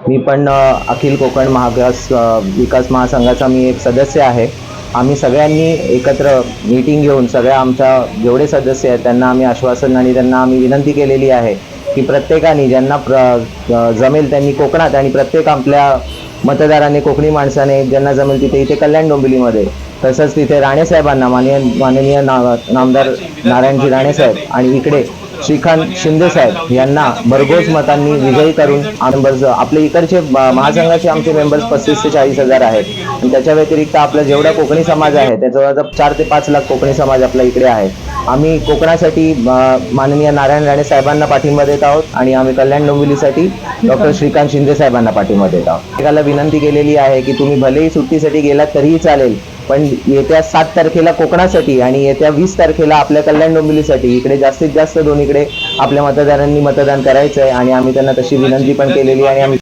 मी पण अखिल कोकण विकास महासंघाचा मी एक सदस्य आहे. आम्ही सगळ्यांनी एकत्र मीटिंग घेऊन सगळ्या आमच्या जेवढे सदस्य आहेत त्यांना आम्ही आश्वासन आणि त्यांना आम्ही विनंती केलेली आहे की प्रत्येकाने ज्यांना जमेल त्यांनी कोकणात आणि प्रत्येक आपल्या मतदाराने कोकणी माणसाने ज्यांना जमेल तिथे इथे कल्याण डोंबिवलीमध्ये तसंच तिथे राणेसाहेबांना माननीय नामदार नारायणजी राणेसाहेब आणि इकडे श्रीकांत शिंदे साहेब यांना भरघोस मतांनी विजयी करून आपले इकडचे महासंघाचे आमचे मेंबर्स 35 ते 40 हजार आहेत आणि त्याच्या व्यतिरिक्त आपला जेवढा कोकणी समाज आहे त्याचा 4 ते 5 लाख कोकणी समाज आपल्या इकडे आहे. आम्ही कोकणासाठी माननीय नारायण राणे साहेबांना पाठिंबा देत आहोत आणि आम्ही कल्याण डोंबिवलीसाठी डॉक्टर श्रीकांत शिंदे साहेबांना पाठिंबा देत आहोत. एकाला विनंती केलेली आहे की तुम्ही भलेही सुट्टीसाठी गेलात तरीही चालेल, पण येत्या 7 तारखेला कोकणासाठी आणि येत्या 20 तारखेला आपल्या कल्याण डोंबिवलीसाठी इकडे जास्तीत जास्त दोन्हीकडे आपल्या मतदारांनी मतदान करायचं आहे आणि आम्ही त्यांना तशी विनंती पण केलेली आहे आणि आम्ही